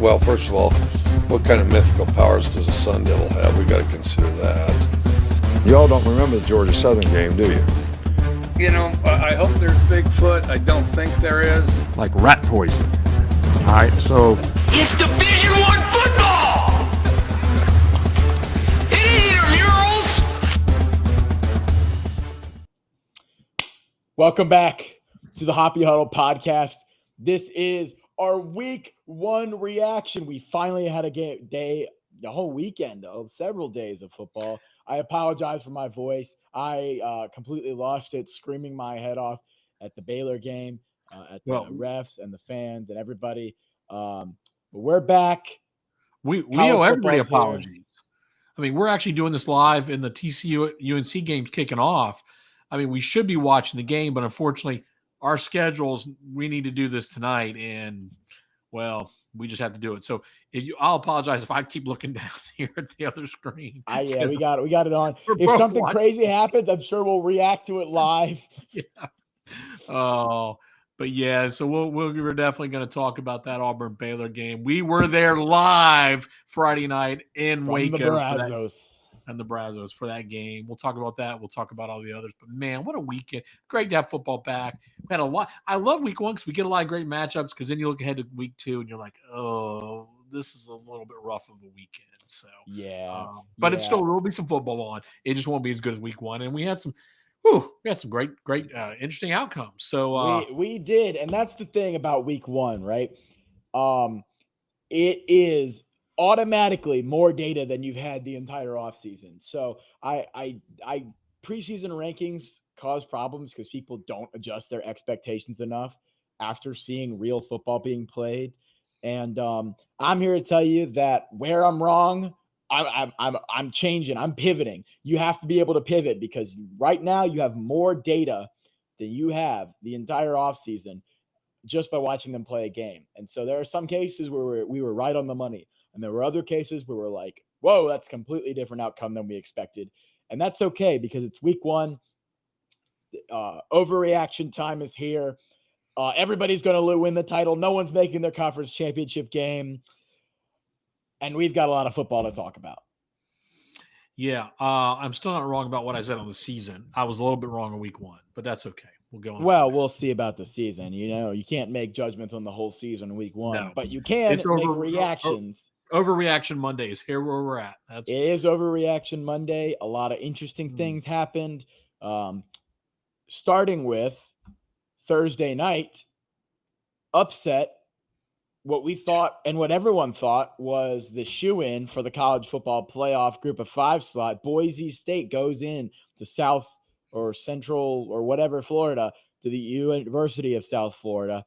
Well, first of all, what kind of mythical powers does a Sun Devil have? We got to consider that. You all don't remember the Georgia Southern game, do you? You know, I hope there's Bigfoot. I don't think there is. Like rat poison. All right, so It's Division I football! It ain't murals! Welcome back to the Hoppy Huddle podcast. This is our week one reaction. We finally had a the whole weekend of several days of football. I apologize for my voice. I completely lost it, screaming my head off at the Baylor game, at the refs and the fans and everybody. But we're back. We owe everybody apologies. Here. I mean, we're actually doing this live in the TCU UNC game's kicking off. I mean, we should be watching the game, but unfortunately, our schedules, we need to do this tonight, and, well, we just have to do it. So I'll apologize if I keep looking down here at the other screen. Yeah, we got it on. If something crazy happens, I'm sure we'll react to it live. Yeah. Oh, but yeah, so we're definitely going to talk about that Auburn Baylor game. We were there live Friday night in Waco. And the Brazos for that game. We'll talk about that. We'll talk about all the others. But, man, what a weekend. Great to have football back. We had a lot. I love week one because we get a lot of great matchups because then you look ahead to week two and you're like, oh, this is a little bit rough of a weekend. So, but it's still, there will be some football on. It just won't be as good as week one. And we had some great, interesting outcomes. So we did. And that's the thing about week one, right? It is automatically more data than you've had the entire offseason. So I preseason rankings cause problems because people don't adjust their expectations enough after seeing real football being played. And I'm here to tell you that where I'm wrong, I'm changing. I'm pivoting. You have to be able to pivot because right now you have more data than you have the entire offseason just by watching them play a game. And so there are some cases where we were right on the money. And there were other cases where we're like, whoa, that's a completely different outcome than we expected. And that's okay because it's week one. Overreaction time is here. Everybody's going to win the title. No one's making their conference championship game. And we've got a lot of football to talk about. Yeah, I'm still not wrong about what I said on the season. I was a little bit wrong on week one, but that's okay. We'll go on. Well, we'll see about the season. You know, you can't make judgments on the whole season in week one, but you can make reactions. Overreaction Monday is here where we're at. It is Overreaction Monday. A lot of interesting things happened. Starting with Thursday night, upset. What we thought and what everyone thought was the shoe-in for the college football playoff group of 5 slot. Boise State goes in to South or Central or whatever Florida to the University of South Florida.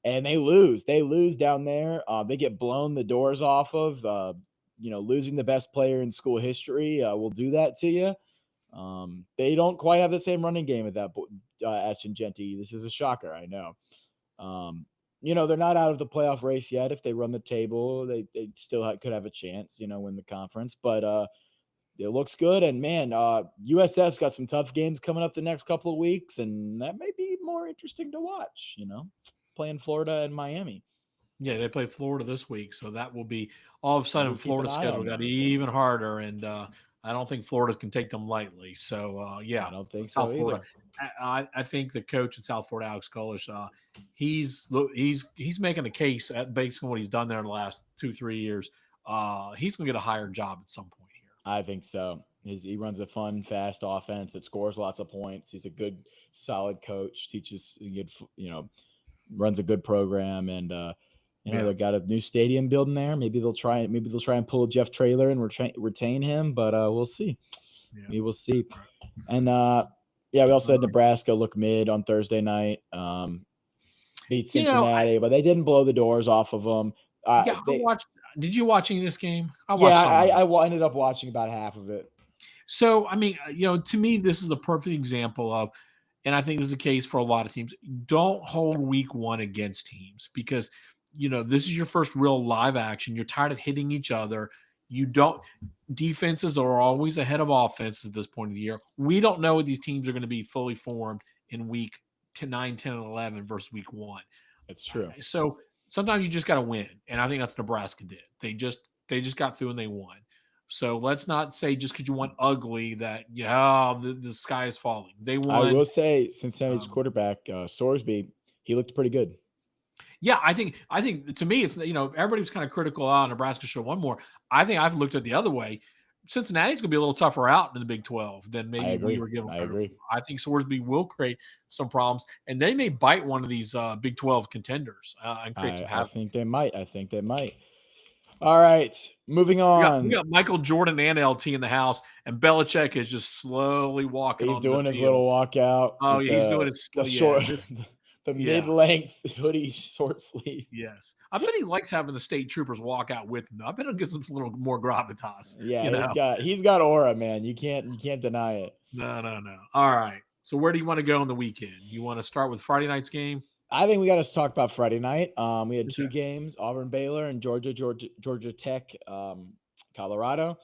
And they lose. They lose down there. They get blown the doors off of. Losing the best player in school history will do that to you. They don't quite have the same running game at that Ashton Genty. This is a shocker, I know. They're not out of the playoff race yet. If they run the table, they still could have a chance, win the conference. But it looks good. And, man, USF's got some tough games coming up the next couple of weeks, and that may be more interesting to watch, playing Florida and Miami. Yeah, they play Florida this week, so that will be all of a sudden Florida's schedule got even harder, and I don't think Florida can take them lightly. So, I don't think so either. I think the coach in South Florida, Alex Golesh, he's making a case based on what he's done there in the last 2-3 years. He's going to get a higher job at some point here. I think so. He runs a fun, fast offense that scores lots of points. He's a good, solid coach. Teaches good, runs a good program, and they've got a new stadium building there. Maybe they'll try and pull Jeff Traylor and retain him, but we'll see. Yeah. We will see. And we also had Nebraska look mid on Thursday night. Beat Cincinnati, but they didn't blow the doors off of them. Did you watching this game? I ended up watching about half of it. So, I mean, to me, this is the perfect example of, and I think this is the case for a lot of teams, don't hold week one against teams because, this is your first real live action. You're tired of hitting each other. Defenses are always ahead of offenses at this point of the year. We don't know what these teams are going to be fully formed in week 9, 10, and 11 versus week one. That's true. So sometimes you just got to win, and I think that's what Nebraska did. They just got through and they won. So let's not say just because you won ugly that the sky is falling. They won. I will say Cincinnati's quarterback Sorsby, he looked pretty good. Yeah, I think to me it's everybody was kind of critical. Nebraska should have won more. I think I've looked at the other way. Cincinnati's going to be a little tougher out in the Big 12 than maybe we were given credit for. I think Sorsby will create some problems, and they may bite one of these Big 12 contenders and create some havoc. I think they might. All right, moving on. We got Michael Jordan and LT in the house, and Belichick is just slowly walking. He's doing his little walkout. Oh, he's doing the short, the mid-length hoodie, short sleeve. Yes, I bet he likes having the state troopers walk out with him. I bet it gives him a little more gravitas. Yeah, he's got aura, man. You can't deny it. No. All right. So where do you want to go on the weekend? You want to start with Friday night's game? I think we got to talk about Friday night. We had two games: Auburn, Baylor, and Georgia Tech, Colorado.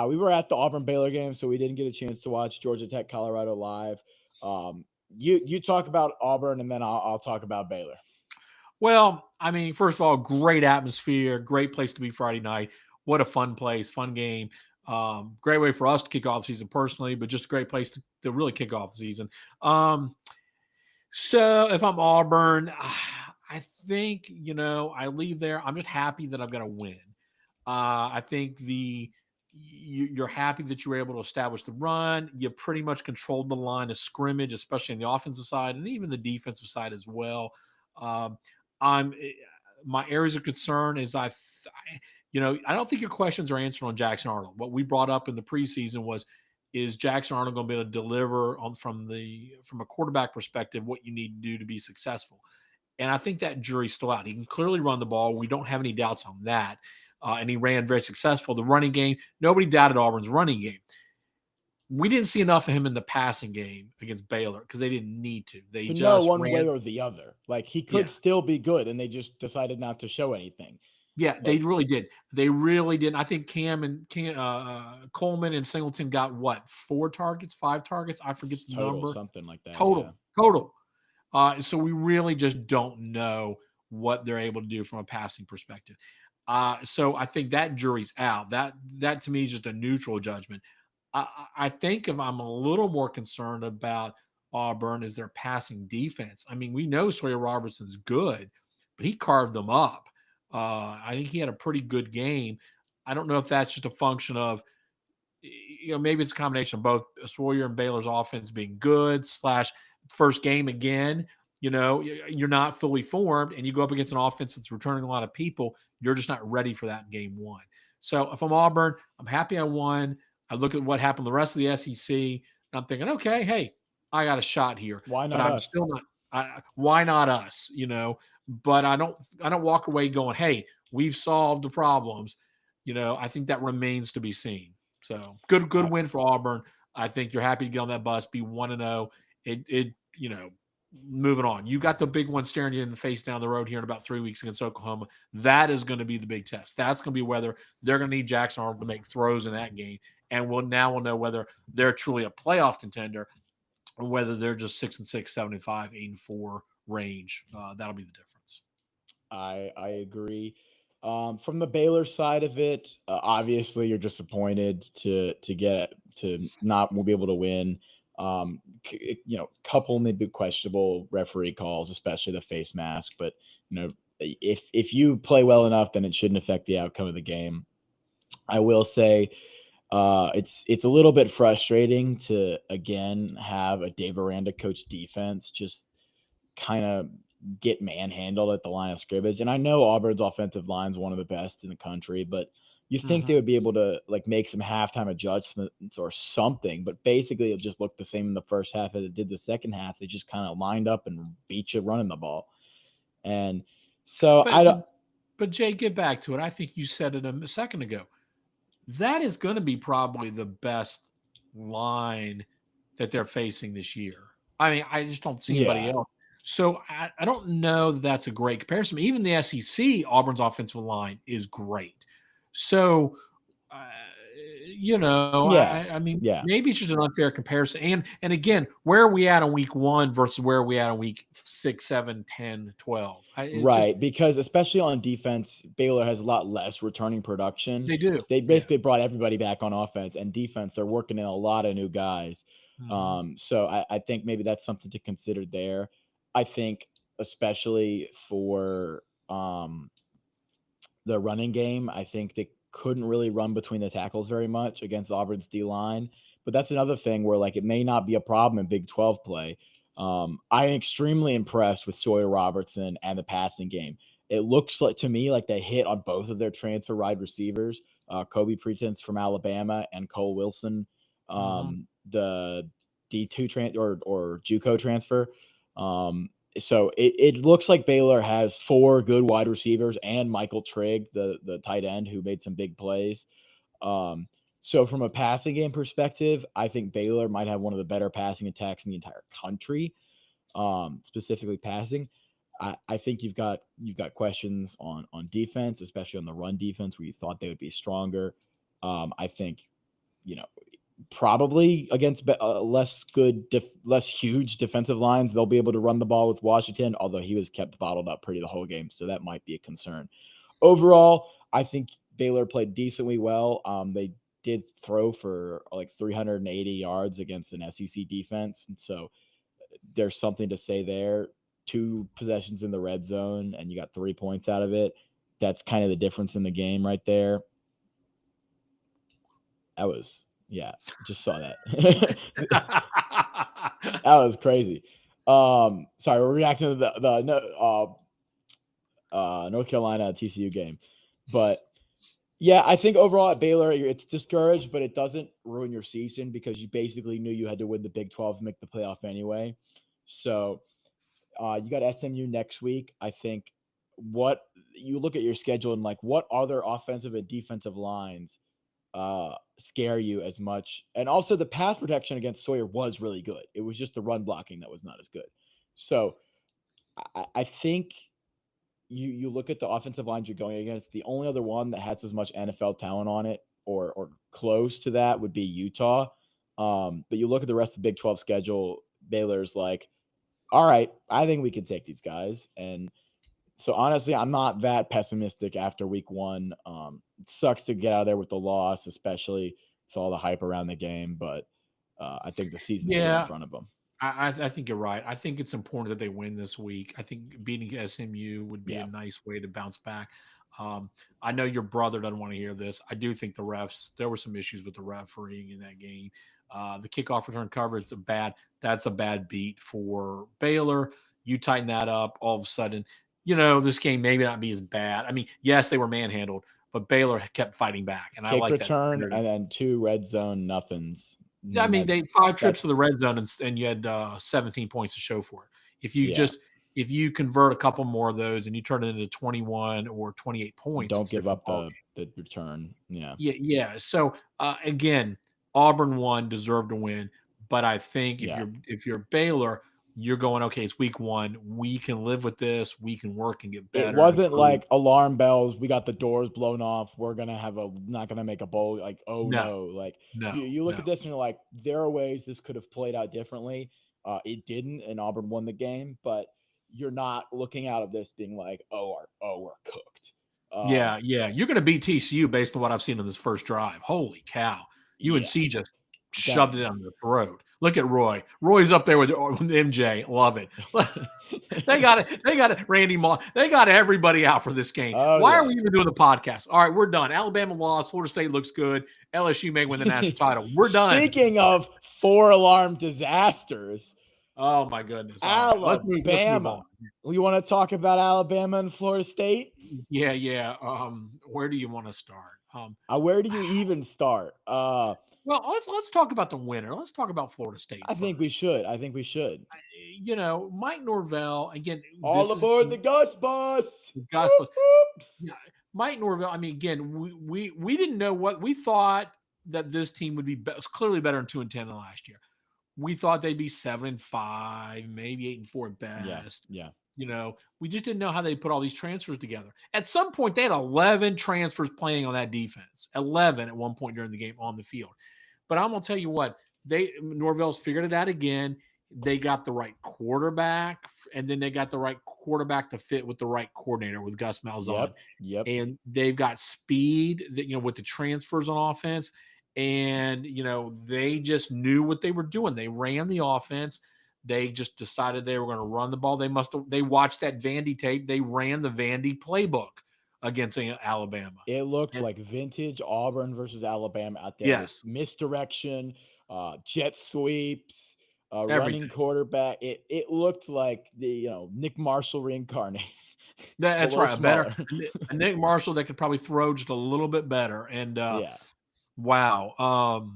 We were at the Auburn Baylor game, so we didn't get a chance to watch Georgia Tech Colorado live. You talk about Auburn, and then I'll talk about Baylor. Well, I mean, first of all, great atmosphere, great place to be Friday night. What a fun place, fun game. Great way for us to kick off the season personally, but just a great place to really kick off the season. So if I'm Auburn, I think, I leave there. I'm just happy that I've got a win. I think you're happy that you were able to establish the run. You pretty much controlled the line of scrimmage, especially on the offensive side and even the defensive side as well. My areas of concern is I don't think your questions are answered on Jackson Arnold. What we brought up in the preseason was, is Jackson Arnold going to be able to deliver from a quarterback perspective what you need to do to be successful? And I think that jury's still out. He can clearly run the ball. We don't have any doubts on that. And he ran very successful. The running game, nobody doubted Auburn's running game. We didn't see enough of him in the passing game against Baylor because they didn't need to. They just know one way or the other. Like he could still be good, and they just decided not to show anything. Yeah, they really did. They really did. I think Coleman and Singleton got 5 targets? I forget the number. Something like that. Total. So we really just don't know what they're able to do from a passing perspective. So I think that jury's out. That to me is just a neutral judgment. I think if I'm a little more concerned about Auburn is their passing defense. I mean, we know Sawyer Robertson's good, but he carved them up. I think he had a pretty good game. I don't know if that's just a function of, maybe it's a combination of both Sawyer and Baylor's offense being good / first game again. You're not fully formed and you go up against an offense that's returning a lot of people. You're just not ready for that in game one. So if I'm Auburn, I'm happy I won. I look at what happened the rest of the SEC. And I'm thinking, okay, hey, I got a shot here. Why not? But I'm us? still not. Why not us? But I don't walk away going, hey, we've solved the problems. I think that remains to be seen. So good win for Auburn. I think you're happy to get on that bus, be 1-0. Moving on. You got the big one staring you in the face down the road here in about 3 weeks against Oklahoma. That is going to be the big test. That's going to be whether they're going to need Jackson Arnold to make throws in that game. And we'll know whether they're truly a playoff contender or whether they're just 6-6, 7-5, 8-4 range. That'll be the difference. I agree. From the Baylor side of it, obviously you're disappointed to not be able to win. Couple maybe questionable referee calls, especially the face mask. But if you play well enough, then it shouldn't affect the outcome of the game. I will say it's a little bit frustrating to again have a Dave Aranda coach defense just kind of get manhandled at the line of scrimmage. And I know Auburn's offensive line is one of the best in the country, but you think they would be able to make some halftime adjustments or something, but basically it just looked the same in the first half as it did the second half. They just kind of lined up and beat you running the ball. And so But Jay, get back to it. I think you said it a second ago. That is going to be probably the best line that they're facing this year. I mean, I just don't see anybody else. So I don't know that that's a great comparison. Even the SEC, Auburn's offensive line is great. So I mean, maybe it's just an unfair comparison. And again, where are we at on week 1 versus where are we at on week 6, 7, 10, 12? Because especially on defense, Baylor has a lot less returning production. They do. They basically brought everybody back on offense, and defense, they're working in a lot of new guys. So I think maybe that's something to consider there. I think especially for the running game, I think they couldn't really run between the tackles very much against Auburn's D-line. But that's another thing where, like, it may not be a problem in Big 12 play. I'm extremely impressed with Sawyer Robertson and the passing game. It looks like to me like they hit on both of their transfer wide receivers, Kobe Pretense from Alabama and Cole Wilson, the D2 or JUCO transfer. So it looks like Baylor has 4 good wide receivers and Michael Trigg, the tight end who made some big plays. So from a passing game perspective, I think Baylor might have one of the better passing attacks in the entire country, specifically passing. I think you've got questions on defense, especially on the run defense where you thought they would be stronger. I think, probably against less huge defensive lines, they'll be able to run the ball with Washington, although he was kept bottled up pretty the whole game. So that might be a concern. Overall, I think Baylor played decently well. They did throw for like 380 yards against an SEC defense. And so there's something to say there. 2 possessions in the red zone and you got 3 points out of it. That's kind of the difference in the game right there. Just saw that. That was crazy. Sorry, we're reacting to the North Carolina TCU game. But yeah, I think overall at Baylor, it's discouraged, but it doesn't ruin your season because you basically knew you had to win the Big 12 to make the playoff anyway. So you got SMU next week. I think what you look at your schedule and like what other offensive and defensive lines scare you as much. And also the pass protection against Sawyer was really good. It was just the run blocking that was not as good. So I think you look at the offensive lines you're going against, the only other one that has as much NFL talent on it or close to that would be Utah. But you look at the rest of the Big 12 schedule, Baylor's like, all right, I think we can take these guys. And so honestly, I'm not that pessimistic after week 1. It sucks to get out of there with the loss, especially with all the hype around the game. But I think the season's still in front of them. I think you're right. I think it's important that they win this week. I think beating SMU would be a nice way to bounce back. I know your brother doesn't want to hear this. I do think there were some issues with the refereeing in that game. The kickoff return coverage that's a bad beat for Baylor. You tighten that up, all of a sudden, this game maybe not be as bad. I mean, yes, they were manhandled, but Baylor kept fighting back. And I like return that. And then 2 red zone nothings. I mean, they 5 trips to the red zone and you had 17 points to show for it. If you convert a couple more of those and you turn it into 21 or 28 points, don't give up the return. Yeah. So again, Auburn won, deserved to win, but I think if you're Baylor, you're going, okay, it's week 1. We can live with this. We can work and get better. It wasn't like alarm bells. We got the doors blown off. We're going to not going to make a bowl. Like, no. Like you look at this and you're like, there are ways this could have played out differently. It didn't, and Auburn won the game, but you're not looking out of this being like, we're cooked. Yeah. You're going to beat TCU based on what I've seen in this first drive. Holy cow. UNC just shoved it down their throat. Look at Roy. Roy's up there with MJ. Love it. They got it. Randy Moss. They got everybody out for this game. Why are we even doing the podcast? All right, we're done. Alabama lost. Florida State looks good. LSU may win the national title. We're done. Speaking of 4-alarm disasters. Oh, my goodness. Alabama. Let's move on. You want to talk about Alabama and Florida State? Yeah. Where do you want to start? Where do you even start? Well, let's talk about the winner. Let's talk about Florida State. I think we should. Mike Norvell, again. All aboard the Gus Bus. The Gus Bus. Yeah, Mike Norvell, I mean, again, we didn't know what we thought that this team would be clearly better than 2-10 than last year. We thought they'd be 7-5, maybe 8-4 at best. Yeah. we just didn't know how they put all these transfers together. At some point, they had 11 transfers playing on that defense. 11 at one point during the game on the field. But I'm gonna tell you what, Norvell's figured it out again. They got the right quarterback, and then they got the right quarterback to fit with the right coordinator with Gus Malzahn. Yep. And they've got speed that, with the transfers on offense. And, they just knew what they were doing. They ran the offense. They just decided they were going to run the ball. They watched that Vandy tape. They ran the Vandy playbook against Alabama. It looked like vintage Auburn versus Alabama out there. Yes. Misdirection, jet sweeps, running quarterback. It looked like the Nick Marshall reincarnated. That's right. A Nick Marshall that could probably throw just a little bit better. And wow.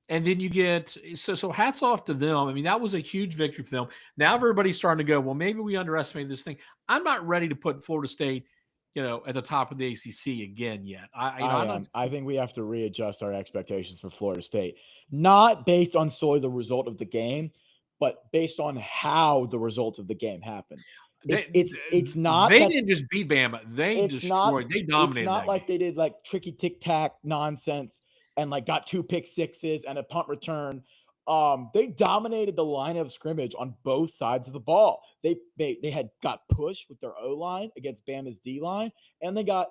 And then you get so hats off to them. I mean, that was a huge victory for them. Now everybody's starting to go, well, maybe we underestimated this thing. I'm not ready to put Florida State, at the top of the ACC again yet. I think we have to readjust our expectations for Florida State, not based on solely the result of the game, but based on how the results of the game happened. It's not. They didn't just beat Bama. They destroyed. They dominated. It's not like they did like tricky tic tac nonsense and like got 2 pick sixes and a punt return. They dominated the line of scrimmage on both sides of the ball. They had got pushed with their O-line against Bama's D-line, and they got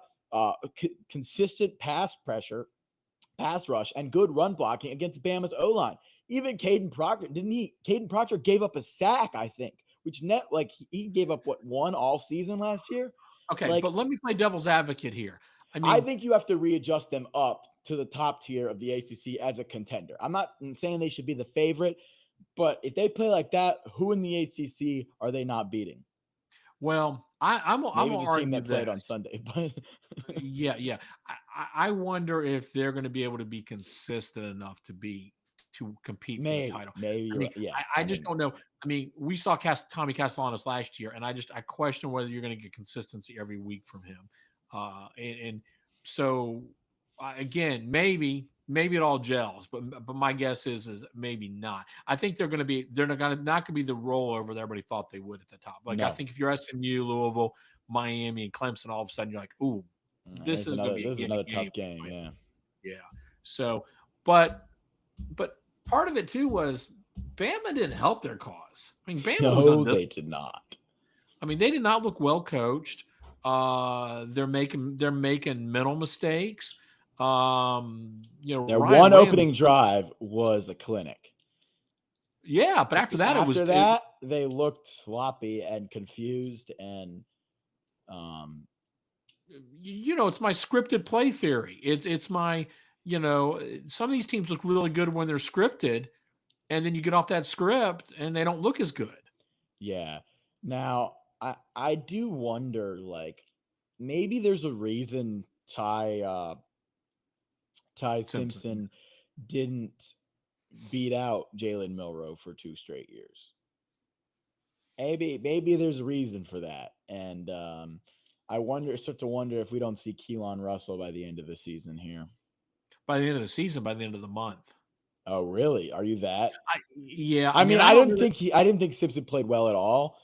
consistent pass rush, and good run blocking against Bama's O-line. Even Caden Proctor gave up a sack, I think, which he gave up one all season last year. Okay, but let me play devil's advocate here. I think you have to readjust them up to the top tier of the ACC as a contender. I'm not saying they should be the favorite, but if they play like that, who in the ACC are they not beating? Well, I'm the team that played on Sunday, but yeah. I wonder if they're going to be able to be consistent enough to compete for the title. I just don't know. I mean, we saw Tommy Castellanos last year, and I question whether you're going to get consistency every week from him. And so again, maybe it all gels, but my guess is maybe not. I think they're not going to be the rollover that everybody thought they would at the top. I think if you're SMU, Louisville, Miami, and Clemson, all of a sudden you're like, ooh, this is another tough game. Yeah. So, but part of it too was Bama didn't help their cause. I mean, Bama they did not. I mean, they did not look well coached. They're making mental mistakes. Their one opening drive was a clinic. Yeah, but after that, they looked sloppy and confused, and it's my scripted play theory. It's my some of these teams look really good when they're scripted, and then you get off that script and they don't look as good. Yeah. Now, I do wonder, maybe there's a reason Ty Simpson didn't beat out Jalen Milroe for 2 straight years. Maybe there's a reason for that. And I start to wonder if we don't see Keelan Russell by the end of the season here. By the end of the season, by the end of the month. Oh, really? Are you that? Yeah. I mean, I didn't think Simpson played well at all.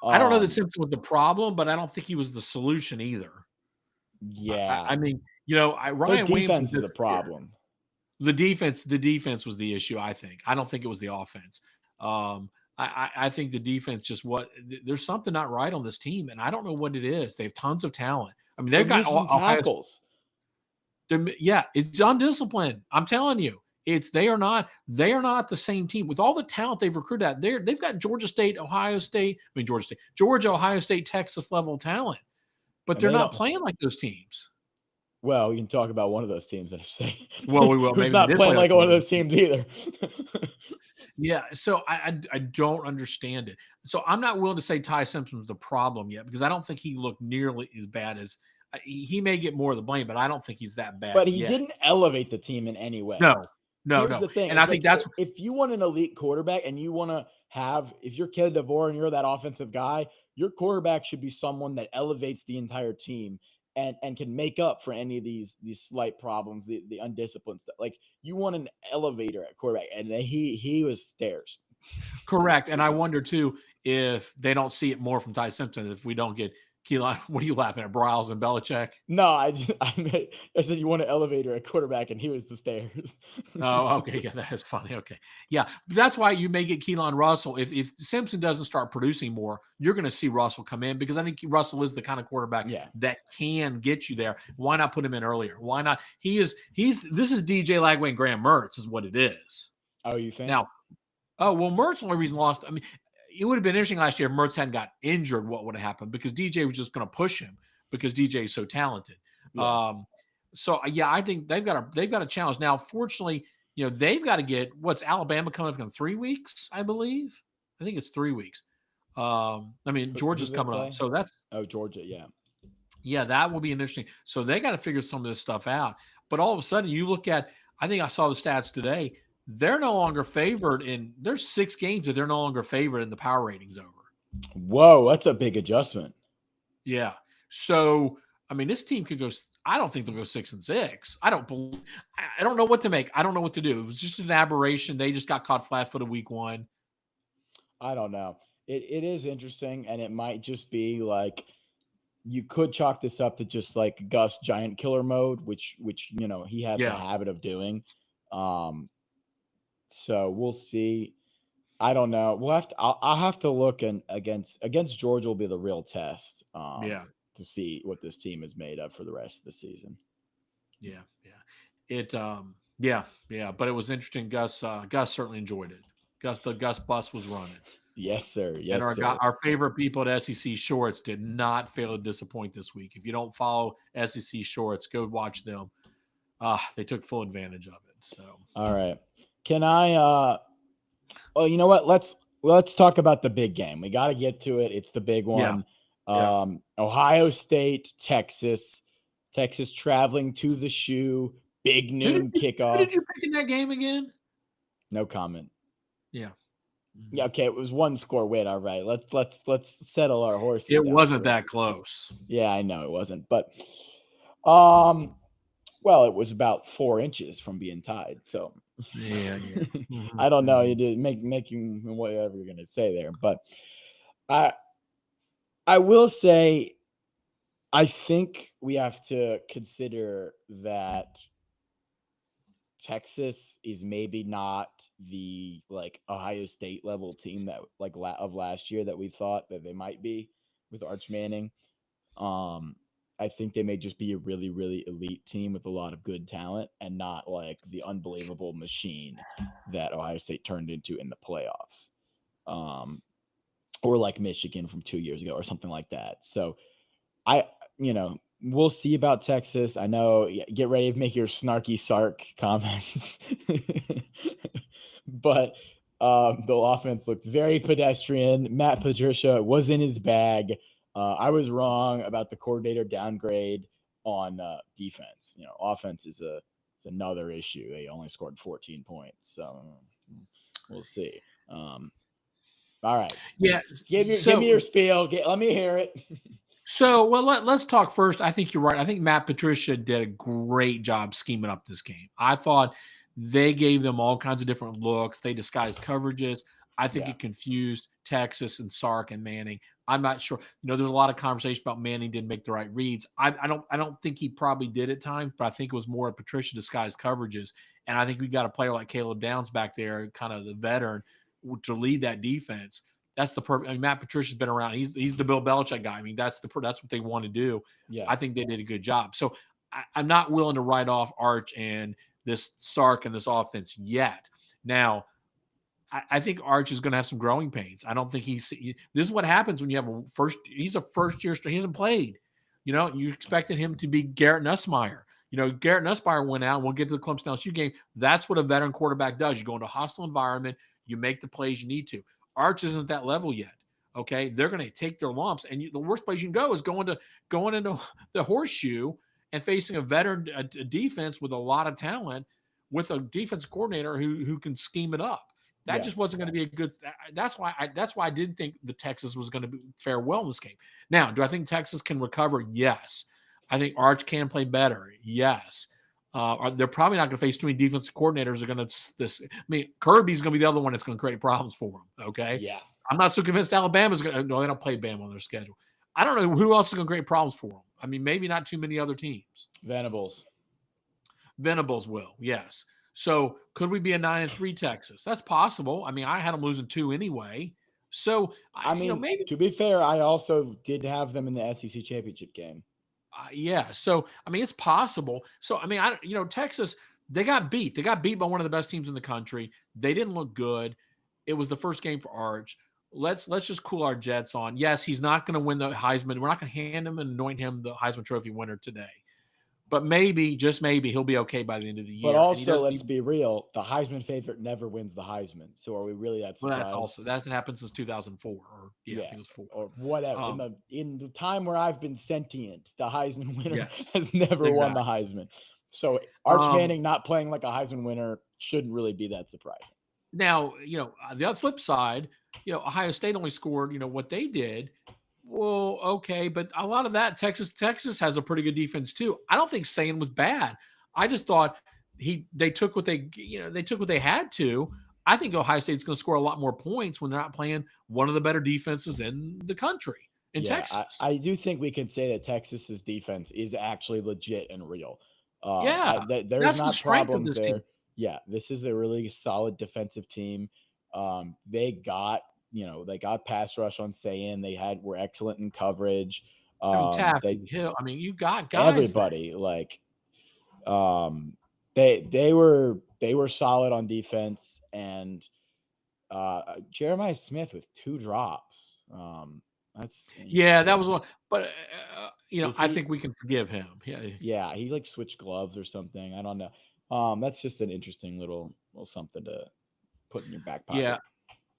I don't know that Simpson was the problem, but I don't think he was the solution either. Yeah. I mean, Ryan Williams is a problem. The defense was the issue, I think. I don't think it was the offense. I think the defense there's something not right on this team, and I don't know what it is. They have tons of talent. I mean, they've got tackles. It's undisciplined. I'm telling you. They are not the same team. With all the talent they've recruited out, they've got Georgia, Ohio State, Texas level talent, but they're not playing like those teams. Well, you can talk about one of those teams in a second. Well, we will. Who's not playing like one of those teams either. Yeah, so I don't understand it. So I'm not willing to say Ty Simpson's the problem yet, because I don't think he looked nearly as bad as he may get more of the blame, but I don't think he's that bad. But he didn't elevate the team in any way. No. Here's the thing. And I think that's if you want an elite quarterback and you want to if you're Kenneth DeVore and you're that offensive guy, your quarterback should be someone that elevates the entire team and can make up for any of these slight problems, the undisciplined stuff. Like, you want an elevator at quarterback, and he was stairs. Correct. And I wonder, too, if they don't see it more from Ty Simpson, if we don't get Keelan. What are you laughing at, Bryles and Belichick? No, I said you want an elevator at quarterback, and here is the stairs. Oh, okay. Yeah, that is funny. Okay. Yeah. That's why you may get Keelan Russell. If Simpson doesn't start producing more, you're going to see Russell come in, because I think Russell is the kind of quarterback that can get you there. Why not put him in earlier? Why not? This is DJ Lagway and Graham Mertz is what it is. Oh, you think? Now, Mertz, the only reason lost, I mean, it would have been interesting last year if Mertz hadn't got injured. What would have happened? Because DJ was just going to push him, because DJ is so talented. Yeah. I think they've got a challenge now. Fortunately, they've got to get Alabama coming up in 3 weeks, I believe. I think it's 3 weeks. Georgia's coming up, so that's Georgia, yeah, that will be interesting. So they got to figure some of this stuff out. But all of a sudden, you look at, I think I saw the stats today. They're no longer favored there's 6 games that they're no longer favored in the power ratings over. Whoa, that's a big adjustment. Yeah. So, this team could go, I don't think they'll go 6-6. I don't know what to make. I don't know what to do. It was just an aberration. They just got caught flat-footed week 1. I don't know. It is interesting, and it might just be like, you could chalk this up to just like Gus giant killer mode, which he has a habit of doing. So we'll see. I don't know. I'll have to look, and against Georgia will be the real test. To see what this team is made of for the rest of the season. Yeah. But it was interesting. Gus certainly enjoyed it. The Gus bus was running. Yes, sir. Yes, and our favorite people at SEC Shorts did not fail to disappoint this week. If you don't follow SEC Shorts, go watch them. They took full advantage of it. So, all right. Can I? Well, you know what? Let's talk about the big game. We got to get to it. It's the big one. Yeah. Ohio State, Texas traveling to the Shoe. Big noon kickoff. Who did you pick in that game again? No comment. Yeah. Yeah. Okay. It was 1-score win. All right. Let's settle our horses. It wasn't that close. Yeah, I know it wasn't, but well, it was about 4 inches from being tied. So yeah. Mm-hmm. I don't know. You did making whatever you're gonna say there, but I will say, I think we have to consider that Texas is maybe not the Ohio State level team that of last year that we thought that they might be with Arch Manning. I think they may just be a really, really elite team with a lot of good talent, and not like the unbelievable machine that Ohio State turned into in the playoffs. Or like Michigan from 2 years ago or something like that. So we'll see about Texas. I know, get ready to make your snarky Sark comments. But the offense looked very pedestrian. Matt Patricia was in his bag. I was wrong about the coordinator downgrade on defense. Offense is another issue. They only scored 14 points. So we'll see. All right. Yeah. Give me your spiel. Let me hear it. So, let's talk first. I think you're right. I think Matt Patricia did a great job scheming up this game. I thought they gave them all kinds of different looks. They disguised coverages. I think it confused Texas and Sark and Manning. I'm not sure. There's a lot of conversation about Manning didn't make the right reads. I don't think he probably did at times, but I think it was more Patricia disguised coverages. And I think we got a player like Caleb Downs back there, kind of the veteran, to lead that defense. That's the perfect. Matt Patricia's been around. He's the Bill Belichick guy. that's what they want to do. Yeah, I think they did a good job. So I'm not willing to write off Arch and this Sark and this offense yet. Now, I think Arch is going to have some growing pains. I don't think this is what happens when you have he's a first year. He hasn't played. You expected him to be Garrett Nussmeier. Garrett Nussmeier went out, and we'll get to the Clemson LSU game. That's what a veteran quarterback does. You go into a hostile environment, you make the plays you need to. Arch isn't at that level yet. Okay. They're going to take their lumps. And the worst place you can go is going into the horseshoe and facing a veteran defense with a lot of talent, with a defensive coordinator who can scheme it up. That just wasn't going to be a good. That's why I didn't think the Texas was going to fare well in this game. Now, do I think Texas can recover? Yes. I think Arch can play better. Yes. They're probably not going to face too many defensive coordinators. Are going to Kirby's going to be the other one that's going to create problems for them. Okay. Yeah. I'm not so convinced Alabama's going to. No, they don't play Bama on their schedule. I don't know who else is going to create problems for them. I mean, maybe not too many other teams. Venables will. Yes. So could we be a 9-3 Texas? That's possible. I mean, I had them losing 2 anyway. So I mean, maybe, to be fair, I also did have them in the SEC championship game. Yeah. So, I mean, it's possible. So, I mean, Texas, they got beat. They got beat by one of the best teams in the country. They didn't look good. It was the first game for Arch. Let's just cool our jets on. Yes, he's not going to win the Heisman. We're not going to hand him and anoint him the Heisman Trophy winner today. But maybe, just maybe, he'll be okay by the end of the year. But also, let's be real. The Heisman favorite never wins the Heisman. So are we really that surprised? Well, that's happened since 2004. Or I think it was 4. Or whatever. In the time where I've been sentient, the Heisman winner has never won the Heisman. So Arch Manning not playing like a Heisman winner shouldn't really be that surprising. Now, the other flip side, Ohio State only scored, what they did. Well, okay, but a lot of that Texas has a pretty good defense too. I don't think Sayin was bad. I just thought they took what they had to. I think Ohio State's going to score a lot more points when they're not playing one of the better defenses in the country Texas. I do think we can say that Texas's defense is actually legit and real. There's not the problems of this there. team. Yeah, this is a really solid defensive team. They got pass rush on Sayin. They were excellent in coverage. Taffy, Hill. I mean, you got guys. Everybody they were solid on defense, and Jeremiah Smith with 2 drops. That was one. But I think we can forgive him. Yeah, he switched gloves or something. I don't know. That's just an interesting little something to put in your back pocket.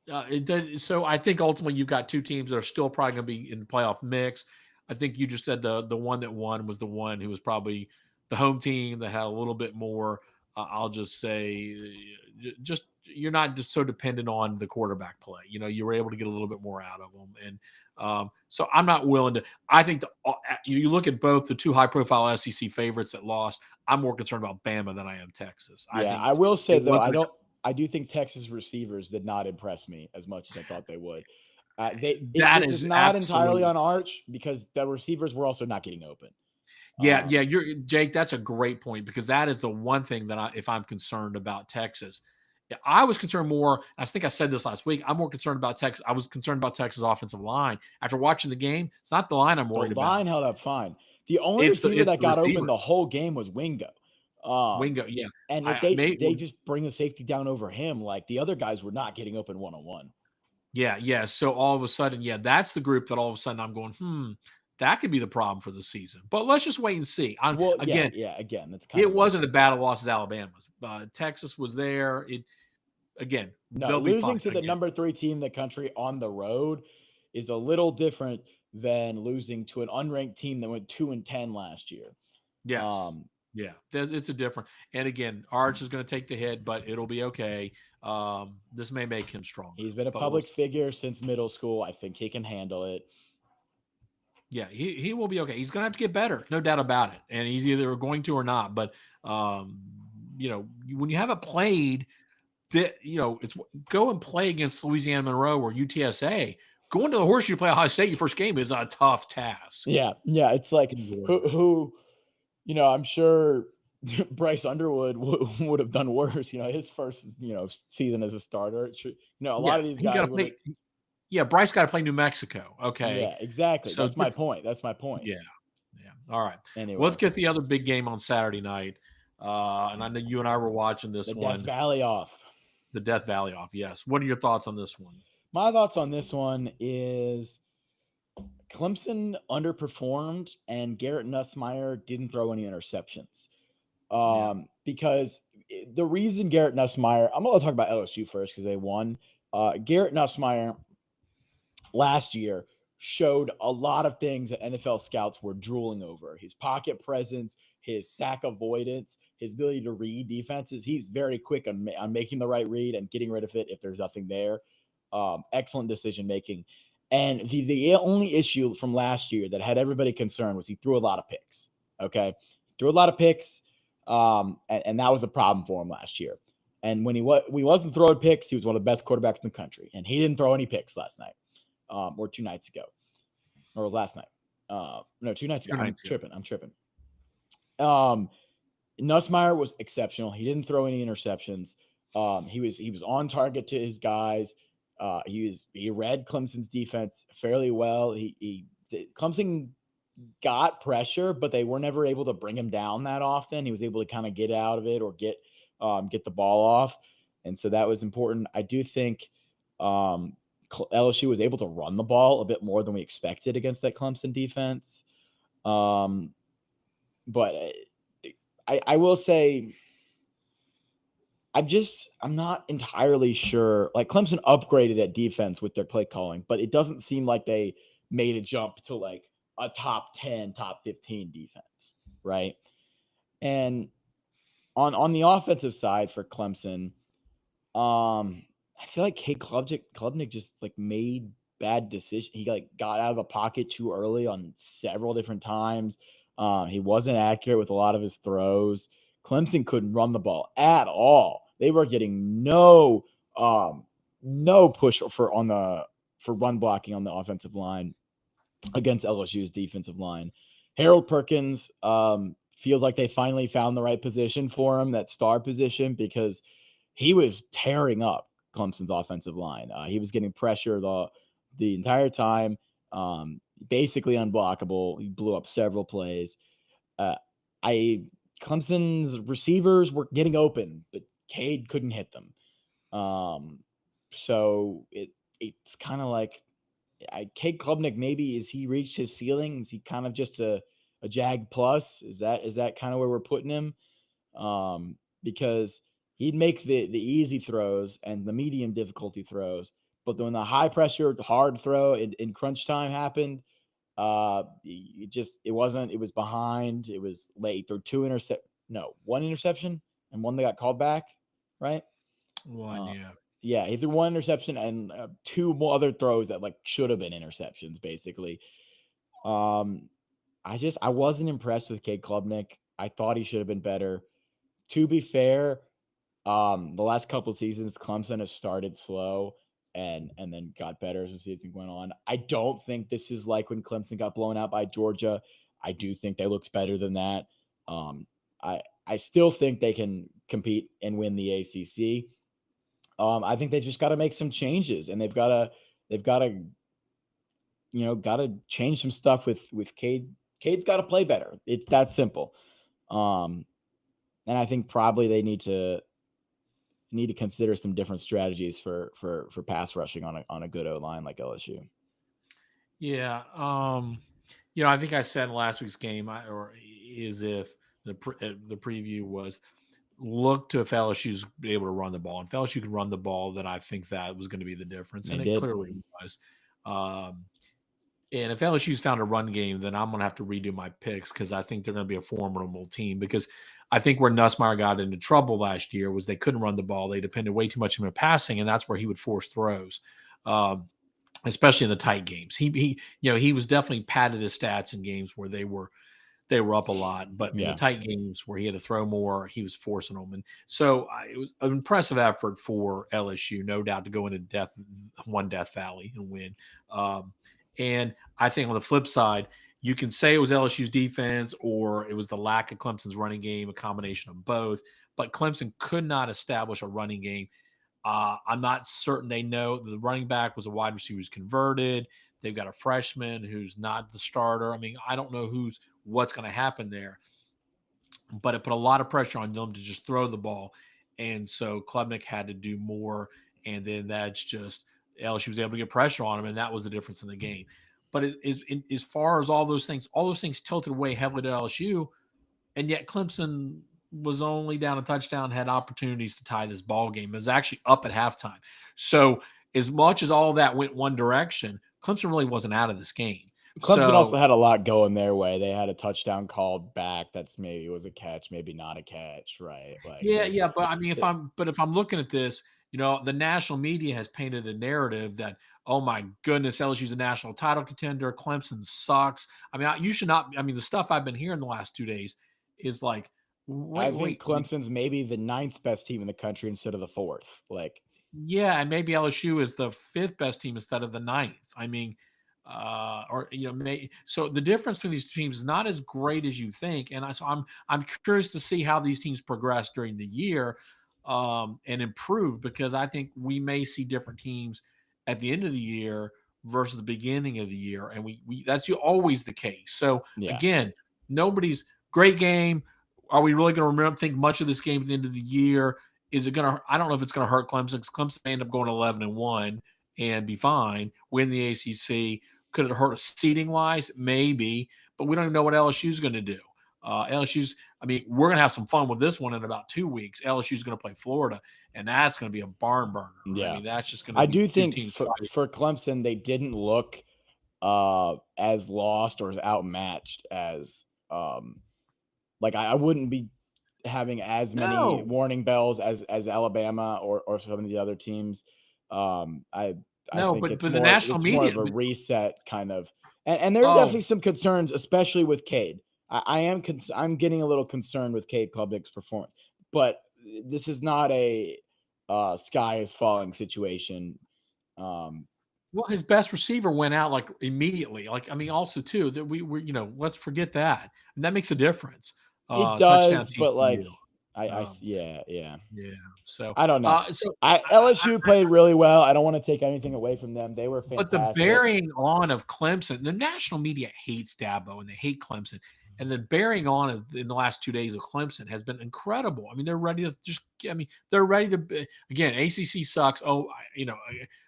Yeah. So I think ultimately you've got 2 teams that are still probably going to be in the playoff mix. I think you just said the one that won was the one who was probably the home team that had a little bit more. I'll just say, just you're not just so dependent on the quarterback play. You were able to get a little bit more out of them, and so I'm not willing to. I think you look at both the 2 high-profile SEC favorites that lost. I'm more concerned about Bama than I am Texas. I will say though, I do think Texas receivers did not impress me as much as I thought they would. This is not entirely on Arch because the receivers were also not getting open. Jake. That's a great point because that is the one thing that if I'm concerned about Texas, I was concerned more. I think I said this last week. I'm more concerned about Texas. I was concerned about Texas' offensive line after watching the game. It's not the line I'm worried about. The line held up fine. The only receiver that got open the whole game was Wingo. Yeah. And if they just bring the safety down over him, like the other guys were not getting open one-on-one. Yeah. So all of a sudden, that's the group that all of a sudden I'm going, that could be the problem for the season. But let's just wait and see. Again, that's it wasn't a battle loss as Alabama's. Texas was there. Losing to the number 3 team in the country on the road is a little different than losing to an unranked team that went 2-10 last year. Yes. It's a different. And again, Arch is going to take the hit, but it'll be okay. This may make him strong. He's been a public figure since middle school. I think he can handle it. Yeah, he will be okay. He's going to have to get better, no doubt about it. And he's either going to or not. But when you haven't played, it's go and play against Louisiana Monroe or UTSA. Going to the Horseshoe to play Ohio State your first game is a tough task. Yeah. It's like who I'm sure Bryce Underwood would have done worse. His first season as a starter. A lot of these guys. Bryce got to play New Mexico. Okay. Yeah, exactly. So that's my point. Yeah. All right. Anyway, let's get the other big game on Saturday night. And I know you and I were watching this one. The Death Valley off. The Death Valley off. Yes. What are your thoughts on this one? My thoughts on this one is Clemson underperformed and Garrett Nussmeier didn't throw any interceptions. Because the reason Garrett Nussmeier, I'm going to talk about LSU first because they won. Garrett Nussmeier last year showed a lot of things that NFL scouts were drooling over. His pocket presence, his sack avoidance, his ability to read defenses. He's very quick on making the right read and getting rid of it if there's nothing there. Excellent decision-making. And the only issue from last year that had everybody concerned was he threw a lot of picks. Okay. Threw a lot of picks. And that was a problem for him last year. And when he wasn't throwing picks, he was one of the best quarterbacks in the country. And he didn't throw any picks last night, or 2 nights ago, or last night. No, 2 nights ago. I'm tripping. Nussmeier was exceptional. He didn't throw any interceptions. He was on target to his guys. He read Clemson's defense fairly well. Clemson got pressure, but they were never able to bring him down that often. He was able to kind of get out of it or get the ball off. And so that was important. I do think LSU was able to run the ball a bit more than we expected against that Clemson defense. But I will say, I'm not entirely sure. Like, Clemson upgraded at defense with their play calling, but it doesn't seem like they made a jump to like a top 10, top 15 defense, right? And on the offensive side for Clemson, I feel like Cade Klubnik just like made bad decisions. He like got out of the pocket too early on several different times. He wasn't accurate with a lot of his throws. Clemson couldn't run the ball at all. They were getting no push for run blocking on the offensive line against LSU's defensive line. Harold Perkins feels like they finally found the right position for him, that star position, because he was tearing up Clemson's offensive line. He was getting pressure the entire time, basically unblockable. He blew up several plays. Clemson's receivers were getting open, but Cade couldn't hit them. So it's kind of like Cade Klubnik, maybe, is he reached his ceiling? Is he kind of just a Jag plus? Is that kind of where we're putting him? Because he'd make the easy throws and the medium difficulty throws, but when the high pressure hard throw in crunch time happened, it was behind. It was late. There were one interception and one that got called back, right? Yeah, he threw one interception and 2 more other throws that like should have been interceptions, basically. I wasn't impressed with Cade Klubnik. I thought he should have been better. To be fair, the last couple of seasons, Clemson has started slow and then got better as the season went on. I don't think this is like when Clemson got blown out by Georgia. I do think they looked better than that. I still think they can compete and win the ACC. I think they've just got to make some changes, and they've got to change some stuff with Cade. Cade's got to play better. It's that simple. And I think probably they need to consider some different strategies for pass rushing on a good O-line like LSU. Yeah. I think I said in last week's game, if the preview was, look to if LSU's able to run the ball. And if LSU can run the ball, then I think that was going to be the difference. And it clearly was. And if LSU's found a run game, then I'm going to have to redo my picks, because I think they're going to be a formidable team. Because I think where Nussmeier got into trouble last year was they couldn't run the ball. They depended way too much on passing, and that's where he would force throws, especially in the tight games. He was definitely padded his stats in games where they were up a lot, but in the tight games where he had to throw more, he was forcing them. And so it was an impressive effort for LSU, no doubt, to go into Death Valley and win. And I think on the flip side, you can say it was LSU's defense or it was the lack of Clemson's running game, a combination of both, but Clemson could not establish a running game. I'm not certain they know. The running back was a wide receiver who's converted. They've got a freshman who's not the starter. I mean, I don't know what's going to happen there, but it put a lot of pressure on them to just throw the ball. And so Klubnik had to do more. And then that's just LSU was able to get pressure on him. And that was the difference in the game. But as far as all those things tilted away heavily to LSU. And yet Clemson was only down a touchdown, had opportunities to tie this ball game. It was actually up at halftime. So as much as all that went one direction, Clemson really wasn't out of this game. Clemson also had a lot going their way. They had a touchdown called back. That's maybe was a catch, maybe not a catch, right? Like, yeah. But I mean, if I'm looking at this, the national media has painted a narrative that, oh my goodness, LSU's a national title contender. Clemson sucks. I mean, you should not. I mean, the stuff I've been hearing the last 2 days is like, I think Clemson's maybe the 9th best team in the country instead of the 4th. Like, yeah, and maybe LSU is the 5th best team instead of the 9th. I mean, so the difference between these teams is not as great as you think. And I'm curious to see how these teams progress during the year and improve, because I think we may see different teams at the end of the year versus the beginning of the year, and we that's always the case. So again, nobody's great game. Are we really going to think much of this game at the end of the year? Is it going to? I don't know if it's going to hurt Clemson, because Clemson may end up going 11-1 and be fine, win the ACC. Could it hurt us seeding wise? Maybe, but we don't even know what LSU is going to do. LSU's. I mean, we're going to have some fun with this one in about 2 weeks. LSU is going to play Florida, and that's going to be a barn burner. Yeah, I mean, that's just going to. I do think for Clemson, they didn't look as lost or as outmatched as like I wouldn't be having as many warning bells as Alabama or some of the other teams. I think but it's the more, national it's media, more of a reset kind of, and there are definitely some concerns, especially with Cade. I'm getting a little concerned with Cade Klubnik's performance, but this is not a sky is falling situation. Well, his best receiver went out like immediately. Like, I mean, also too that we were, let's forget that, and that makes a difference. It does, but like, yeah. So I don't know. LSU played really well. I don't want to take anything away from them. They were fantastic. But the bearing on of Clemson, the national media hates Dabo and they hate Clemson, and the bearing on in the last 2 days of Clemson has been incredible. I mean, they're ready to they're ready to. Again, ACC sucks.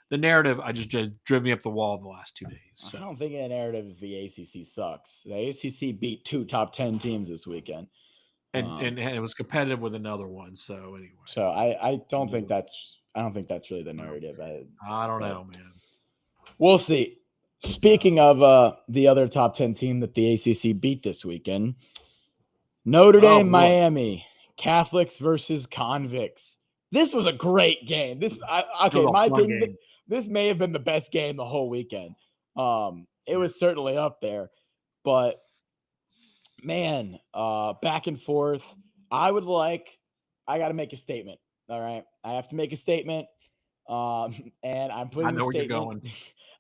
The narrative just driven me up the wall the last 2 days. So. I don't think the narrative is the ACC sucks. The ACC beat 2 top 10 teams this weekend. And it was competitive with another one. So anyway, so I don't think that's really the narrative. I don't know, man. We'll see. Speaking of the other top 10 team that the ACC beat this weekend, Notre Dame, Miami, Catholics versus convicts. This was a great game. My opinion, this may have been the best game the whole weekend. It was certainly up there, but man, back and forth. I got to make a statement. All right. I have to make a statement. And I'm putting the statement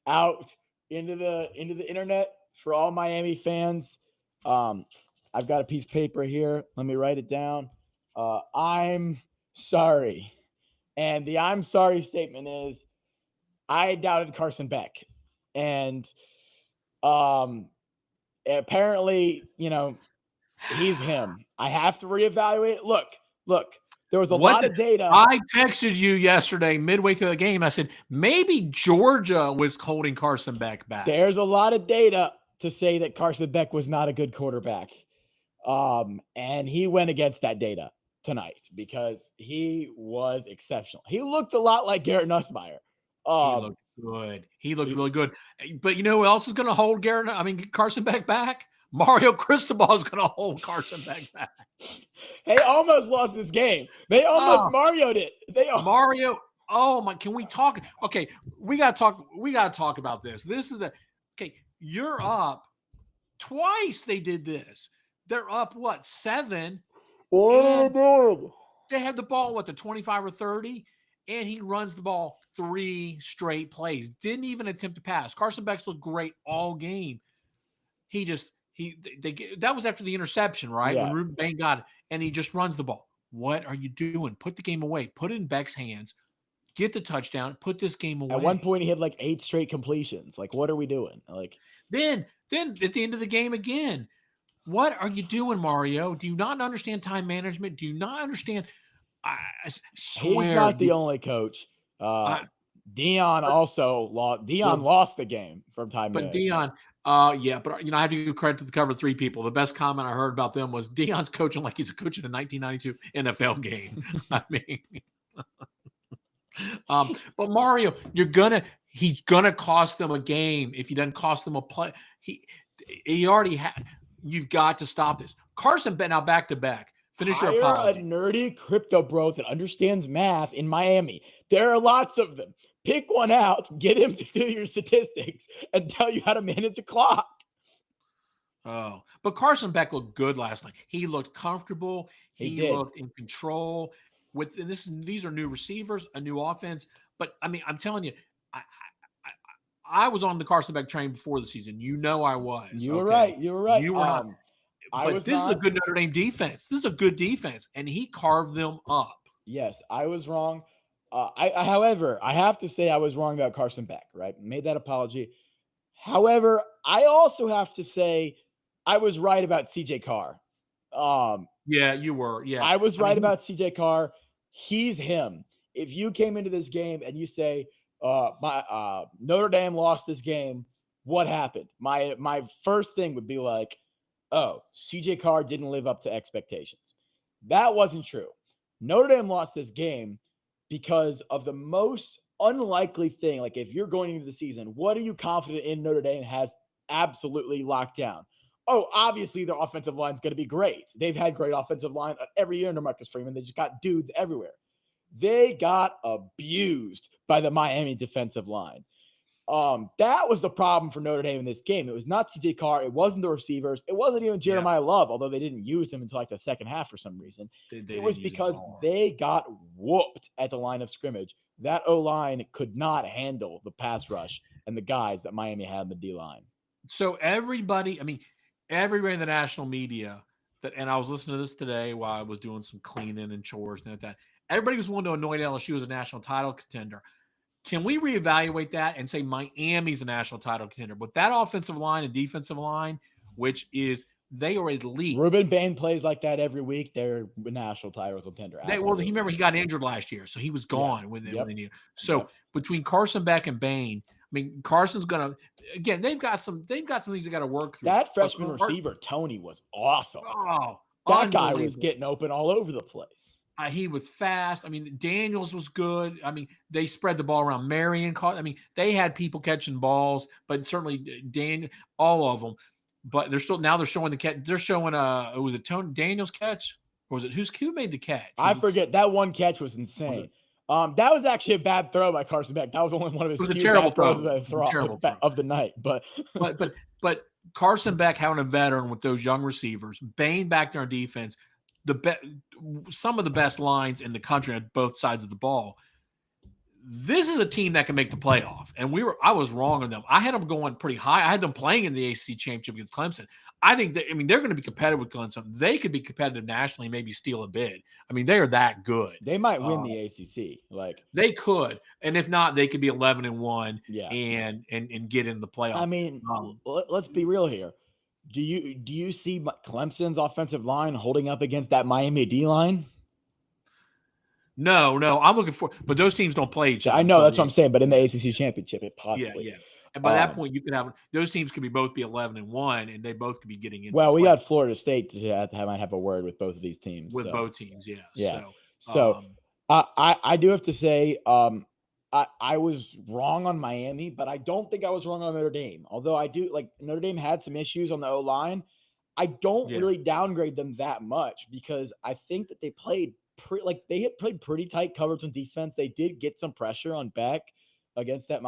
out into the internet for all Miami fans. I've got a piece of paper here. Let me write it down. I'm sorry. And the I'm sorry statement is I doubted Carson Beck. And apparently, he's him. I have to reevaluate. Look, there was a lot of data. I texted you yesterday midway through the game. I said, maybe Georgia was holding Carson Beck back. There's a lot of data to say that Carson Beck was not a good quarterback. And he went against that data tonight because he was exceptional. He looked a lot like Garrett Nussmeier. He looked good. He looked really good. But you know who else is going to hold Carson Beck back? Mario Cristobal is going to hold Carson Beck back. They almost lost this game. They almost Mario'd it. Mario. Oh my! Can we talk? Okay, we got to talk about this. This is you're up twice. They did this. They're up 7? They had the ball the 25 or 30, and he runs the ball 3 straight plays. Didn't even attempt to pass. Carson Beck's looked great all game. That was after the interception, right? Yeah. When Ruben Bain got it, and he just runs the ball. What are you doing? Put the game away. Put it in Beck's hands. Get the touchdown. Put this game away. At one point, he had 8 straight completions. What are we doing? Then at the end of the game again, what are you doing, Mario? Do you not understand time management? Do you not understand? I swear, he's not the only coach. Dion also lost. Dion lost the game from time management. But Dion. I have to give credit to the cover 3 people. The best comment I heard about them was Dion's coaching like he's a coach in a 1992 NFL game. I mean, but Mario, he's gonna cost them a game if he doesn't cost them a play. He already had. You've got to stop this. Carson Beck now back to back. Finish your apology. A nerdy crypto bro that understands math in Miami. There are lots of them. Pick one out, get him to do your statistics, and tell you how to manage a clock. Oh, but Carson Beck looked good last night. He looked comfortable. He He did. looked in control. These are new receivers, a new offense. But I mean, I'm telling you, I, I was on the Carson Beck train before the season. You know, I was. You were right. You were right. You were not. I But was this is a not. good Notre Dame defense. This is a good defense, and he carved them up. Yes, I was wrong. However, I have to say I was wrong about Carson Beck. Right, made that apology. However, I also have to say I was right about CJ Carr. Yeah, you were. Yeah, I was right about CJ Carr. He's him. If you came into this game and you say, Notre Dame lost this game, what happened? My first thing would be like, oh, CJ Carr didn't live up to expectations. That wasn't true. Notre Dame lost this game because of the most unlikely thing. Like, if you're going into the season, what are you confident in Notre Dame has absolutely locked down? Oh, obviously their offensive line is going to be great. They've had great offensive line every year under Marcus Freeman. They just got dudes everywhere. They got abused by the Miami defensive line. That was the problem for Notre Dame in this game. It was not CJ Carr. It wasn't the receivers. It wasn't even Jeremiah Love, although they didn't use him until like the second half for some reason. It was because they got whooped at the line of scrimmage. That O-line could not handle the pass rush and the guys that Miami had in the D-line. So everybody in the national media and I was listening to this today while I was doing some cleaning and chores and that. Everybody was wanting to anoint LSU as a national title contender. Can we reevaluate that and say Miami's a national title contender? But that offensive line and defensive line, which is they are elite. Ruben Bain plays like that every week. They're a national title contender. He got injured last year, so he was gone when they needed. So between Carson Beck and Bain, I mean, Carson's gonna again. They've got some things they got to work through. That freshman receiver Tony was awesome. Oh, that guy was getting open all over the place. He was fast. I mean, Daniels was good. I mean, they spread the ball around. Marion caught. I mean, they had people catching balls, but certainly all of them. But they're showing the catch. They're showing was it Tony Daniels catch or was it who made the catch? I forget. That one catch was insane. That was actually a bad throw by Carson Beck. That was only one of his few bad throws of the night. But Carson Beck having a veteran with those young receivers, Bain back there on defense, some of the best lines in the country on both sides of the ball. This is a team that can make the playoff, and I was wrong on them. I had them going pretty high. I had them playing in the ACC championship against Clemson. I think they're going to be competitive with Clemson. They could be competitive nationally, maybe steal a bid. I mean, they are that good. They might win the ACC. Like they could, and if not, they could be 11-1 and get in the playoff. I mean, let's be real here. Do you see Clemson's offensive line holding up against that Miami D line? No, I'm looking for, but those teams don't play each other. I know that's what I'm saying, but in the ACC championship, it possibly. Yeah. And by that point, you could have those teams could both be 11-1, and they both could be getting in. Well, we got Florida State might have a word with both of these teams. Both teams, yeah. So I do have to say, I was wrong on Miami, but I don't think I was wrong on Notre Dame. Although I do like Notre Dame had some issues on the O-line. I don't really downgrade them that much because I think that they played pretty tight coverage on defense. They did get some pressure on Beck against that.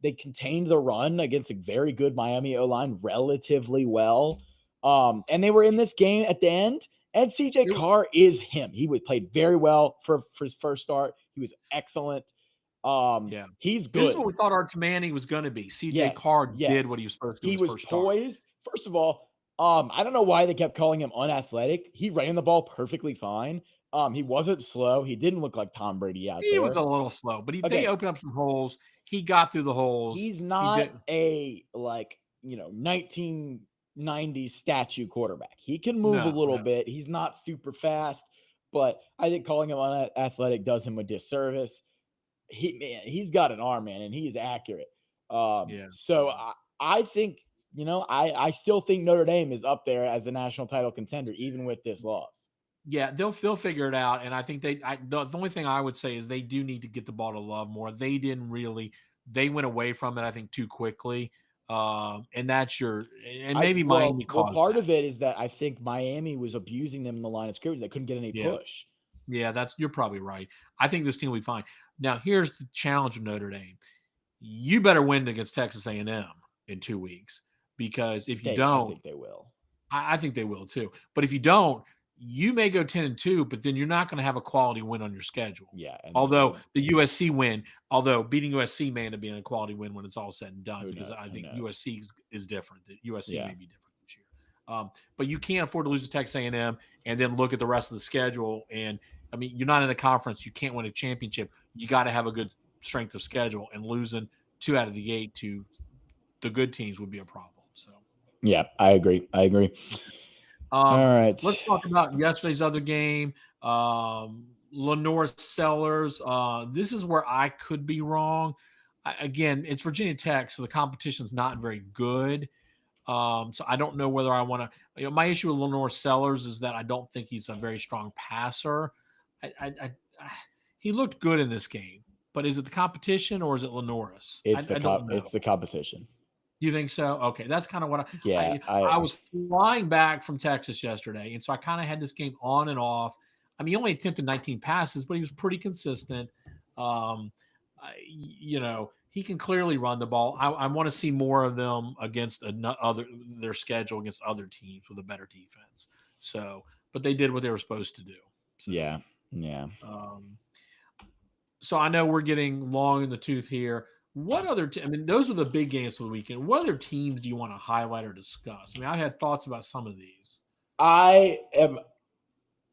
They contained the run against a very good Miami O-line relatively well. And they were in this game at the end. And CJ Carr is him. He played very well for his first start. He was excellent. He's good. This is what we thought Arch Manning was going to be. CJ Carr did what he was supposed to do. He was poised. First of all, I don't know why they kept calling him unathletic. He ran the ball perfectly fine. He wasn't slow. He didn't look like Tom Brady out there. He was a little slow, but they opened up some holes. He got through the holes. He's not a 1990s statue quarterback. He can move a little bit. He's not super fast, but I think calling him unathletic does him a disservice. He's got an arm, man, and he's accurate. So I think, I still think Notre Dame is up there as a national title contender, even with this loss. Yeah, they'll figure it out, and I think the only thing I would say is they do need to get the ball to Love more. They didn't really. They went away from it, I think, too quickly, and that's maybe Miami caused. Well, part of it is that I think Miami was abusing them in the line of scrimmage. They couldn't get any push. Yeah, you're probably right. I think this team will be fine. Now, here's the challenge of Notre Dame: you better win against Texas A&M in 2 weeks. because if you I don't, think they will. I think they will too. But if you don't, you may go 10-2, but then you're not going to have a quality win on your schedule. Yeah. Although the USC win, beating USC may end up being a quality win when it's all said and done, because I think USC is different. USC may be different this year. But you can't afford to lose to Texas A&M and then look at the rest of the schedule. And I mean, you're not in a conference. You can't win a championship. You got to have a good strength of schedule, and losing 2 out of the 8 to the good teams would be a problem. So, yeah, I agree. All right. Let's talk about yesterday's other game. Lenore Sellers. This is where I could be wrong. Again, it's Virginia Tech, so the competition's not very good. So I don't know whether I want to. My issue with Lenore Sellers is that I don't think he's a very strong passer. He looked good in this game, but is it the competition or is it Lenore's? It's the competition. You think so? Okay, that's kind of what I was flying back from Texas yesterday, and so I kind of had this game on and off. I mean, he only attempted 19 passes, but he was pretty consistent. He can clearly run the ball. I want to see more of them against their schedule against other teams with a better defense. So, but they did what they were supposed to do. So, yeah. So I know we're getting long in the tooth here. What other those are the big games for the weekend. What other teams do you want to highlight or discuss? I mean, I had thoughts about some of these. I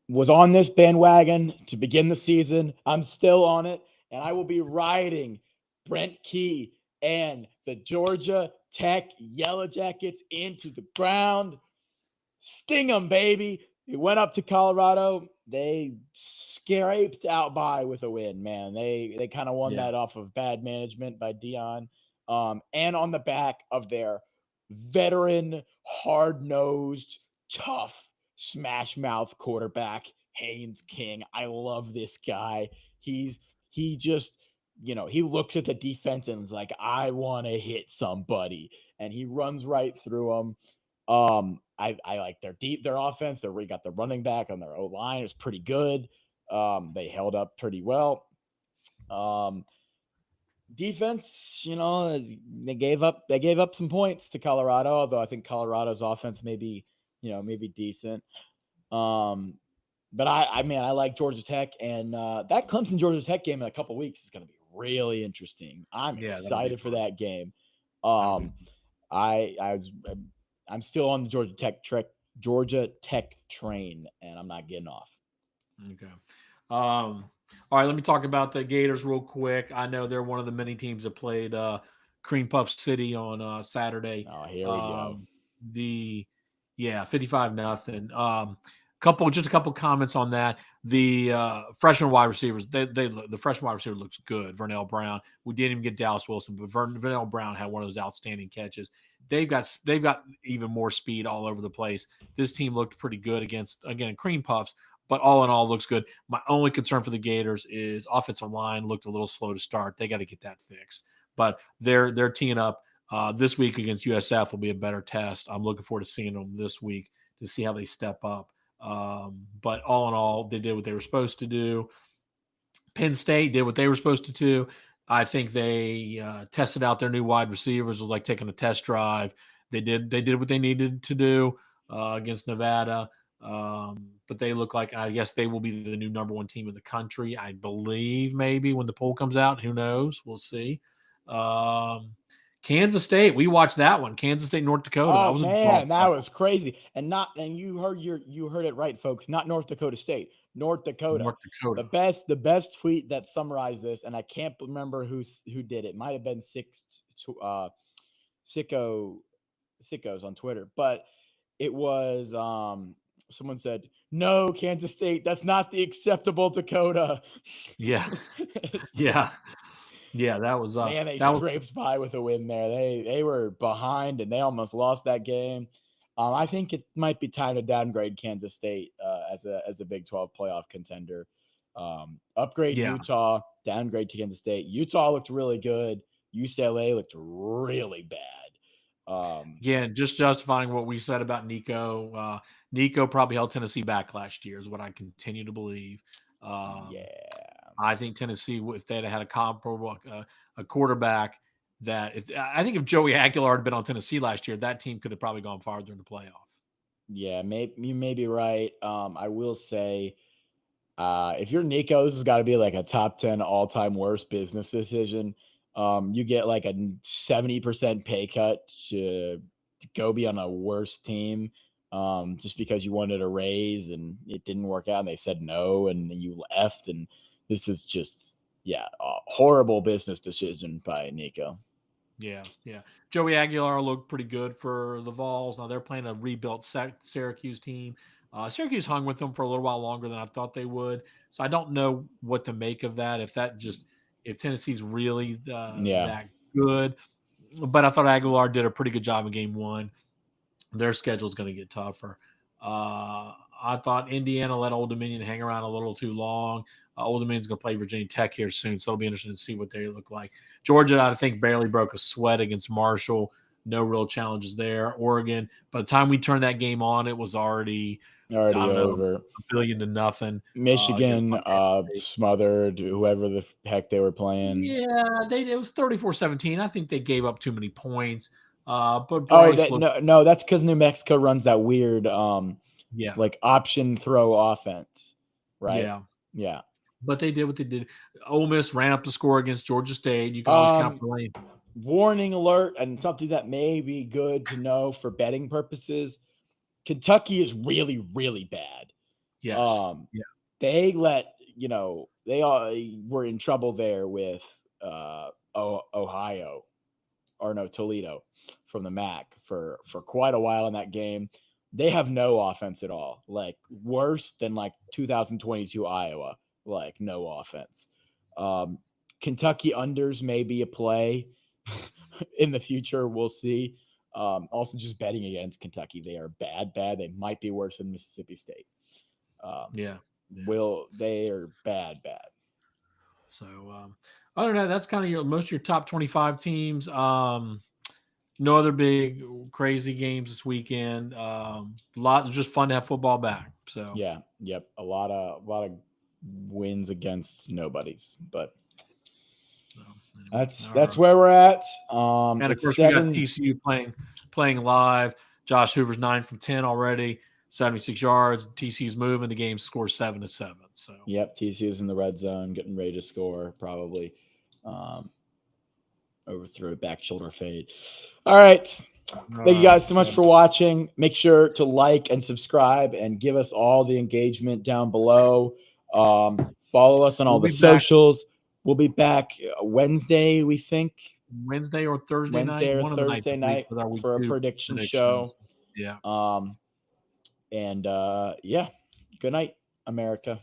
was on this bandwagon to begin the season. I'm still on it, and I will be riding Brent Key and the Georgia Tech Yellow Jackets into the ground. Sting them, baby. They went up to Colorado. They scraped out by with a win, man. They kind of won that off of bad management by Dion, and on the back of their veteran, hard-nosed, tough, smash-mouth quarterback, Haynes King. I love this guy. He just, he looks at the defense and is like, I want to hit somebody, and he runs right through them. I like their offense. They got the running back on their O-line is pretty good. They held up pretty well. Defense, they gave up some points to Colorado, although I think Colorado's offense may be decent. But I like Georgia Tech, and that Clemson Georgia Tech game in a couple weeks is going to be really interesting. I'm excited for that game. I'm still on the Georgia Tech train, and I'm not getting off. Okay. All right, let me talk about the Gators real quick. I know they're one of the many teams that played Cream Puff City on Saturday. Oh, here we go. 55-0. Just a couple comments on that. The freshman wide receivers, the freshman wide receiver looks good. Vernell Brown. We didn't even get Dallas Wilson, but Vernell Brown had one of those outstanding catches. They've got even more speed all over the place. This team looked pretty good against, again, Cream Puffs, but all in all looks good. My only concern for the Gators is offensive line looked a little slow to start. They got to get that fixed. But they're teeing up this week against USF will be a better test. I'm looking forward to seeing them this week to see how they step up. But all in all, they did what they were supposed to do. Penn State did what they were supposed to do. I think they tested out their new wide receivers. It was like taking a test drive. They did what they needed to do against Nevada. But they look like, I guess they will be the new number 1 team in the country, I believe, maybe when the poll comes out. Who knows? We'll see. Kansas State, we watched that one. Kansas State, North Dakota. Oh, that was crazy. And you heard it right, folks. Not North Dakota State, North Dakota. North Dakota. The best tweet that summarized this, and I can't remember who did it. Might have been Sickos on Twitter, but it was someone said, "No, Kansas State, that's not the acceptable Dakota." Yeah. Yeah. Yeah, that was man. They scraped by with a win there. They were behind and they almost lost that game. I think it might be time to downgrade Kansas State as a Big 12 playoff contender. Upgrade Utah, downgrade to Kansas State. Utah looked really good. UCLA looked really bad. Just justifying what we said about Nico. Nico probably held Tennessee back last year, is what I continue to believe. I think Tennessee, if they'd had a comparable a quarterback, that I think if Joey Aguilar had been on Tennessee last year, that team could have probably gone farther in the playoff. Yeah, you may be right. I will say, if you're Nico, this has got to be like a top 10 all-time worst business decision. You get like a 70% pay cut to go be on a worse team, just because you wanted a raise and it didn't work out and they said no and you left. And this is just, a horrible business decision by Nico. Yeah. Joey Aguilar looked pretty good for the Vols. Now they're playing a rebuilt Syracuse team. Syracuse hung with them for a little while longer than I thought they would. So I don't know what to make of that. If Tennessee's really that good. But I thought Aguilar did a pretty good job in game one. Their schedule is going to get tougher. I thought Indiana let Old Dominion hang around a little too long. Old Dominion's going to play Virginia Tech here soon, so it'll be interesting to see what they look like. Georgia, I think, barely broke a sweat against Marshall. No real challenges there. Oregon, by the time we turned that game on, it was already over. 1-0. Michigan smothered whoever the heck they were playing. Yeah, it was 34-17. I think they gave up too many points. But Bryce no, that's because New Mexico runs that weird like option throw offense, right? Yeah. But they did what they did. Ole Miss ran up the score against Georgia State. You can always count for lane. Warning alert, and something that may be good to know for betting purposes. Kentucky is really, really bad. Yes. They they all were in trouble there with Ohio, or no, Toledo from the MAC for quite a while in that game. They have no offense at all, like worse than like 2022 Iowa, like no offense. Kentucky unders may be a play in the future. We'll see. Also, just betting against Kentucky. They are bad. They might be worse than Mississippi State. They are bad. So, other than that, that's kind of most of your top 25 teams. No other big crazy games this weekend. Just fun to have football back. So a lot of wins against nobodies, but that's where we're at. And of course, we got TCU playing live. Josh Hoover's 9 from 10 already, 76 yards. TCU's moving. The game scores 7-7. So TCU's in the red zone, getting ready to score probably. Overthrow, back shoulder fade. All right. Thank you guys so much for watching. Make sure to like and subscribe and give us all the engagement down below. Follow us on all the socials. We'll be back Wednesday, we think. Wednesday or Thursday night for a prediction show. Yeah. Good night, America.